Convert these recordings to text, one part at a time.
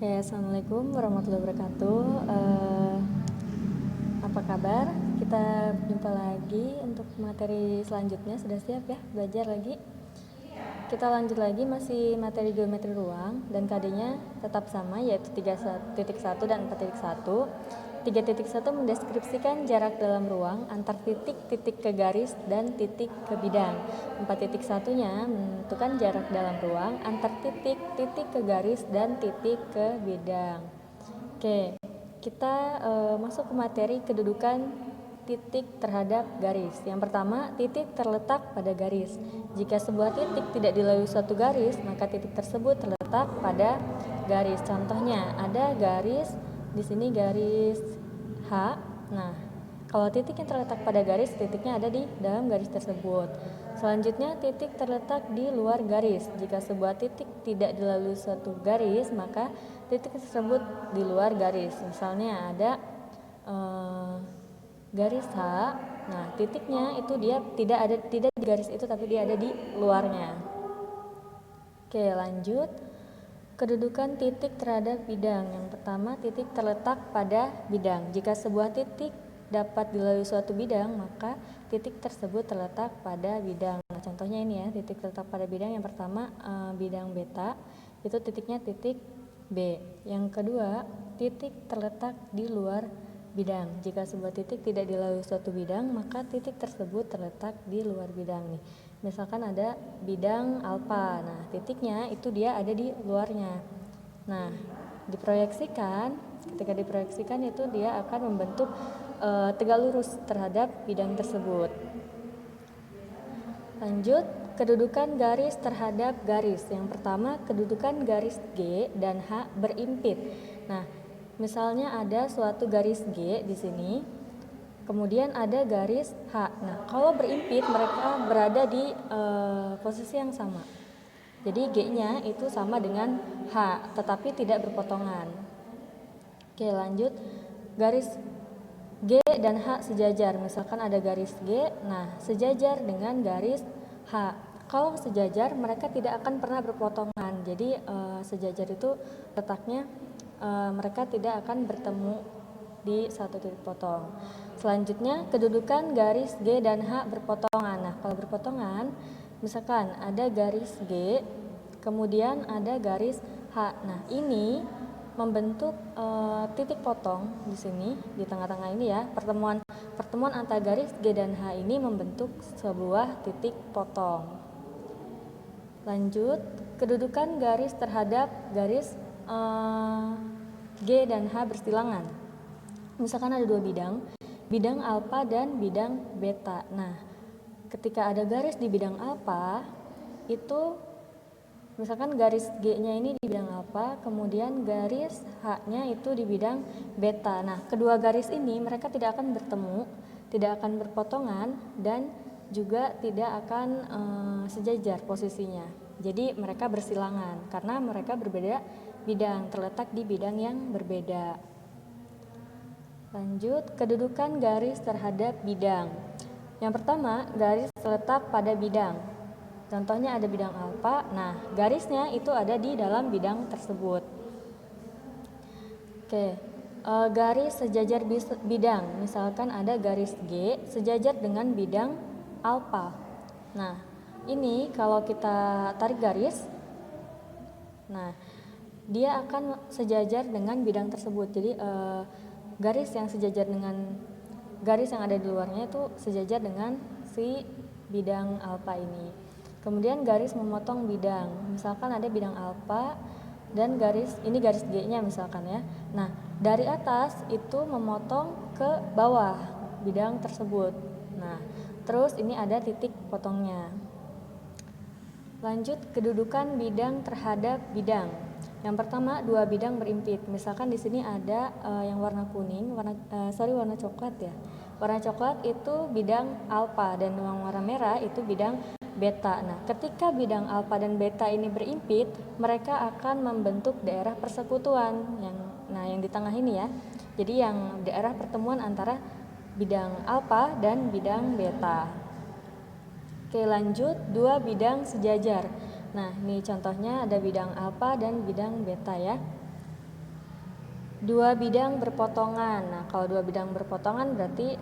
Assalamualaikum warahmatullahi wabarakatuh. Apa kabar? Kita berjumpa lagi untuk materi selanjutnya. Sudah siap ya belajar lagi? Kita lanjut lagi, masih materi geometri ruang dan KD-nya tetap sama, yaitu 3.1 dan 4.1. 3.1 mendeskripsikan jarak dalam ruang antar titik-titik ke garis dan titik ke bidang. 4.1-nya menentukan jarak dalam ruang antar titik-titik ke garis dan titik ke bidang. Oke, kita masuk ke materi kedudukan titik terhadap garis. Yang pertama, titik terletak pada garis. Jika sebuah titik tidak dilalui suatu garis, maka titik tersebut terletak pada garis. Contohnya, ada garis di sini, garis H. Nah, kalau titik yang terletak pada garis, titiknya ada di dalam garis tersebut. Selanjutnya, titik terletak di luar garis. Jika sebuah titik tidak dilalui suatu garis, maka titik tersebut di luar garis. Misalnya ada garis H. Nah, titiknya itu dia tidak di garis itu, tapi dia ada di luarnya. Oke, lanjut. Kedudukan titik terhadap bidang. Yang pertama, titik terletak pada bidang. Jika sebuah titik dapat dilalui suatu bidang, maka titik tersebut terletak pada bidang. Nah, contohnya ini ya, titik terletak pada bidang. Yang pertama, bidang beta, itu titiknya titik B. Yang kedua, titik terletak di luar bidang. Jika sebuah titik tidak dilalui suatu bidang, maka titik tersebut terletak di luar bidang nih. Misalkan ada bidang alfa. Nah, titiknya itu dia ada di luarnya. Nah, diproyeksikan, ketika diproyeksikan itu dia akan membentuk tegak lurus terhadap bidang tersebut. Lanjut, kedudukan garis terhadap garis. Yang pertama, kedudukan garis G dan H berimpit. Nah, misalnya ada suatu garis G di sini, kemudian ada garis H. Nah, kalau berimpit mereka berada di posisi yang sama. Jadi G-nya itu sama dengan H, tetapi tidak berpotongan. Oke, lanjut. Garis G dan H sejajar. Misalkan ada garis G, nah sejajar dengan garis H. Kalau sejajar mereka tidak akan pernah berpotongan. Jadi sejajar itu letaknya mereka tidak akan bertemu di satu titik potong. Selanjutnya, kedudukan garis G dan H berpotongan. Nah, kalau berpotongan, misalkan ada garis G, kemudian ada garis H. Nah, ini membentuk titik potong di sini, di tengah-tengah ini ya. Pertemuan antara garis G dan H ini membentuk sebuah titik potong. Lanjut, kedudukan garis terhadap garis G dan H bersilangan. Misalkan ada dua bidang alfa dan bidang beta. Nah, ketika ada garis di bidang alfa, itu misalkan garis G-nya ini di bidang alfa, kemudian garis H-nya itu di bidang beta. Nah, kedua garis ini mereka tidak akan bertemu, tidak akan berpotongan, dan juga tidak akan sejajar posisinya. Jadi mereka bersilangan karena mereka berbeda bidang, terletak di bidang yang berbeda. Lanjut, kedudukan garis terhadap bidang. Yang pertama, garis terletak pada bidang. Contohnya ada bidang alfa. Nah, garisnya itu ada di dalam bidang tersebut. Oke, garis sejajar bidang. Misalkan ada garis G sejajar dengan bidang alfa. Nah, ini kalau kita tarik garis, nah dia akan sejajar dengan bidang tersebut. Jadi garis yang sejajar dengan garis yang ada di luarnya itu sejajar dengan si bidang alfa ini. Kemudian garis memotong bidang. Misalkan ada bidang alfa dan garis G-nya misalkan ya. Nah, dari atas itu memotong ke bawah bidang tersebut. Nah, terus ini ada titik potongnya. Lanjut, kedudukan bidang terhadap bidang. Yang pertama, dua bidang berimpit. Misalkan di sini ada yang warna kuning, warna coklat ya. Warna coklat itu bidang alfa dan yang warna merah itu bidang beta. Nah, ketika bidang alfa dan beta ini berimpit, mereka akan membentuk daerah persekutuan yang di tengah ini ya. Jadi yang daerah pertemuan antara bidang alfa dan bidang beta. Oke, lanjut, dua bidang sejajar. Nah, ini contohnya ada bidang alfa dan bidang beta ya. Dua bidang berpotongan. Nah, kalau dua bidang berpotongan berarti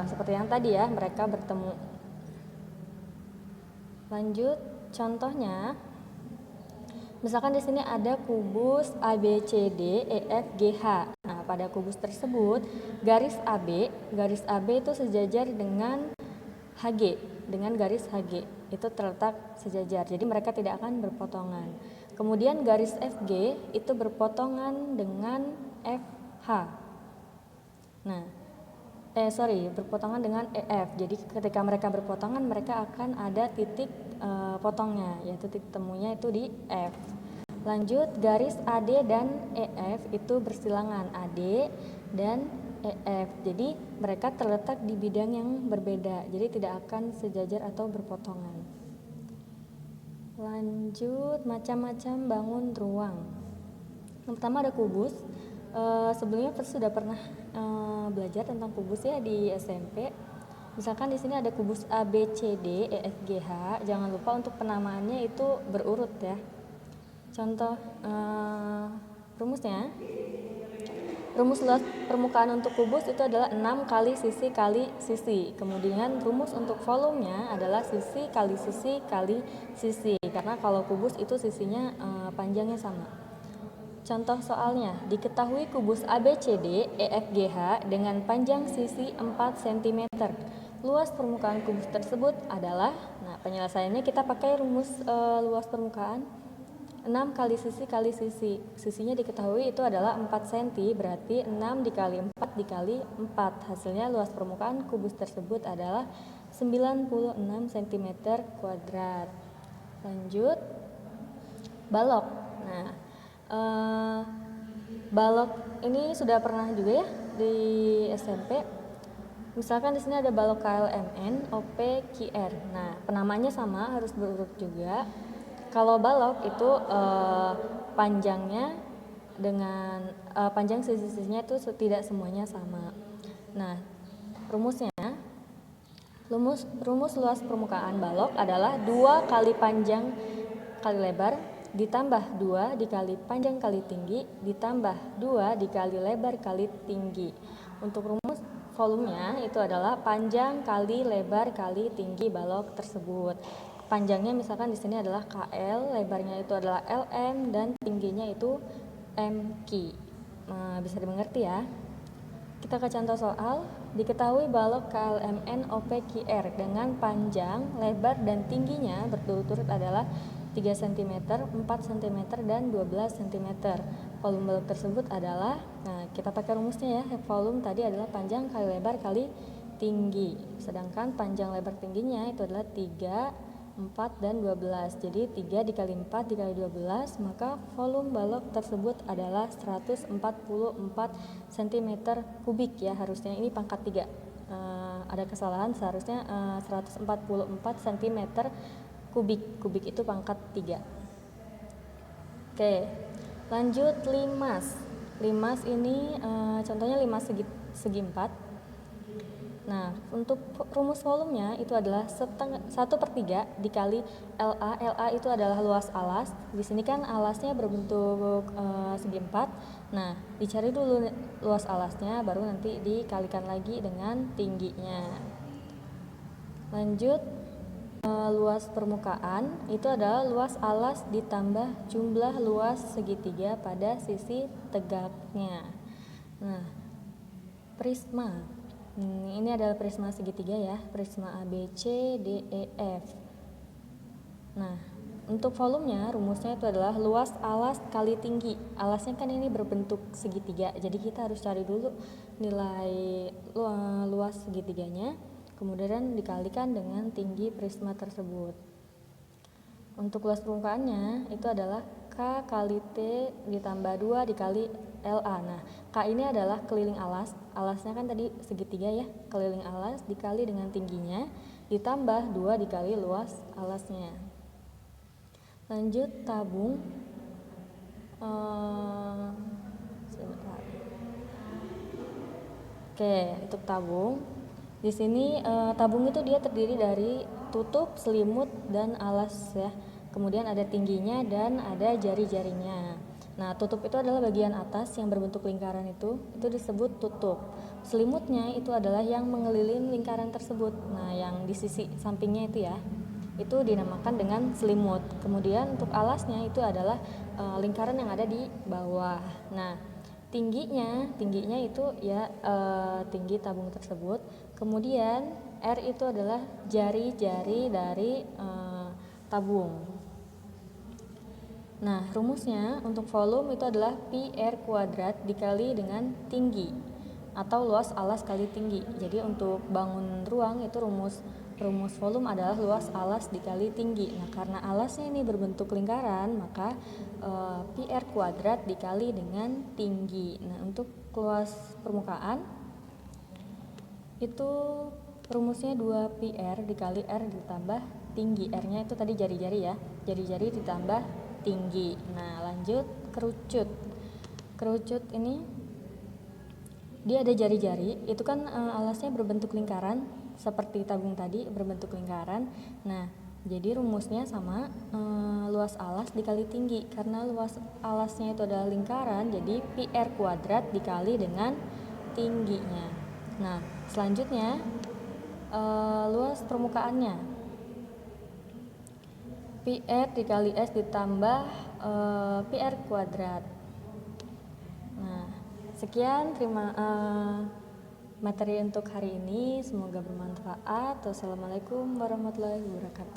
seperti yang tadi ya, mereka bertemu. Lanjut, contohnya, misalkan di sini ada kubus ABCD EFGH. Nah, pada kubus tersebut garis AB itu sejajar dengan HG, dengan garis HG itu terletak sejajar. Jadi mereka tidak akan berpotongan. Kemudian garis FG itu berpotongan dengan FH. Nah, berpotongan dengan EF. Jadi ketika mereka berpotongan, mereka akan ada titik potongnya, yaitu titik temunya itu di F. Lanjut, garis AD dan EF itu bersilangan, AD dan EF. Jadi mereka terletak di bidang yang berbeda, jadi tidak akan sejajar atau berpotongan. Lanjut, macam-macam bangun ruang. Yang pertama ada kubus. Sebelumnya sudah pernah belajar tentang kubus ya di SMP. Misalkan di sini ada kubus ABCD EFGH. Jangan lupa untuk penamaannya itu berurut ya. Contoh rumusnya. Rumus luas permukaan untuk kubus itu adalah 6 kali sisi. Kemudian rumus untuk volumenya adalah sisi kali sisi. Karena kalau kubus itu sisinya panjangnya sama. Contoh soalnya, diketahui kubus ABCD EFGH dengan panjang sisi 4 cm. Luas permukaan kubus tersebut adalah, nah penyelesaiannya kita pakai rumus luas permukaan 6 kali sisi. Sisinya diketahui itu adalah 4 cm, berarti 6 dikali 4 dikali 4. Hasilnya luas permukaan kubus tersebut adalah 96 cm kuadrat. Lanjut, balok. Nah, balok ini sudah pernah juga ya di SMP. Misalkan di sini ada balok KLMN, OP, QR. Nah, penamanya sama, harus berurut juga. Kalau balok itu panjangnya dengan panjang sisi-sisinya itu tidak semuanya sama. Nah, rumus luas permukaan balok adalah 2 kali panjang kali lebar ditambah 2 dikali panjang kali tinggi ditambah 2 dikali lebar kali tinggi. Untuk rumus volumenya itu adalah panjang kali lebar kali tinggi balok tersebut. Panjangnya misalkan di sini adalah KL, lebarnya itu adalah LM, dan tingginya itu MQ. Bisa dimengerti ya. Kita ke contoh soal. Diketahui balok KLMN OPQR dengan panjang, lebar, dan tingginya berturut-turut adalah 3 cm, 4 cm, dan 12 cm. Volume balok tersebut adalah, nah kita pakai rumusnya ya, volume tadi adalah panjang kali lebar kali tinggi. Sedangkan panjang lebar tingginya itu adalah 3, 4, dan 12. Jadi 3 dikali 4 dikali 12, maka volume balok tersebut adalah 144 cm kubik ya, harusnya ini pangkat 3. Ada kesalahan, seharusnya 144 cm kubik. Kubik itu pangkat 3. Oke, lanjut limas. Limas ini contohnya limas segi 4. Nah, untuk rumus volumenya itu adalah 1/3 dikali LA. LA itu adalah luas alas. Di sini kan alasnya berbentuk segi 4. Nah, dicari dulu luas alasnya, baru nanti dikalikan lagi dengan tingginya. Lanjut, luas permukaan itu adalah luas alas ditambah jumlah luas segitiga pada sisi tegaknya. Nah, prisma. Ini adalah prisma segitiga ya, prisma ABC, DEF. Nah, untuk volumenya rumusnya itu adalah luas alas kali tinggi. Alasnya kan ini berbentuk segitiga, jadi kita harus cari dulu nilai luas segitiganya, kemudian dikalikan dengan tinggi prisma tersebut. Untuk luas permukaannya itu adalah K kali T ditambah 2 dikali LA. Nah, K ini adalah keliling alas. Alasnya kan tadi segitiga ya, keliling alas dikali dengan tingginya ditambah 2 dikali luas alasnya. Lanjut, tabung. Oke, untuk tabung. Di sini tabung itu dia terdiri dari tutup, selimut, dan alas ya. Kemudian ada tingginya dan ada jari-jarinya. Nah, tutup itu adalah bagian atas yang berbentuk lingkaran itu disebut tutup. Selimutnya itu adalah yang mengelilingi lingkaran tersebut. Nah, yang di sisi sampingnya itu ya, itu dinamakan dengan selimut. Kemudian untuk alasnya itu adalah lingkaran yang ada di bawah. Nah, tingginya itu ya tinggi tabung tersebut. Kemudian R itu adalah jari-jari dari tabung. Nah, rumusnya untuk volume itu adalah pi R kuadrat dikali dengan tinggi atau luas alas kali tinggi. Jadi untuk bangun ruang itu rumus volume adalah luas alas dikali tinggi. Nah, karena alasnya ini berbentuk lingkaran, maka pi R kuadrat dikali dengan tinggi. Nah, untuk luas permukaan itu rumusnya 2 pi R dikali R ditambah tinggi. R-nya itu tadi jari-jari ya. Jari-jari ditambah tinggi. Nah, lanjut kerucut. Kerucut ini dia ada jari-jari, itu kan alasnya berbentuk lingkaran seperti tabung tadi berbentuk lingkaran. Nah, jadi rumusnya sama luas alas dikali tinggi. Karena luas alasnya itu adalah lingkaran, jadi pi R kuadrat dikali dengan tingginya. Nah, selanjutnya luas permukaannya pi R dikali S ditambah pi R kuadrat. Nah, sekian materi untuk hari ini, semoga bermanfaat. Wassalamualaikum warahmatullahi wabarakatuh.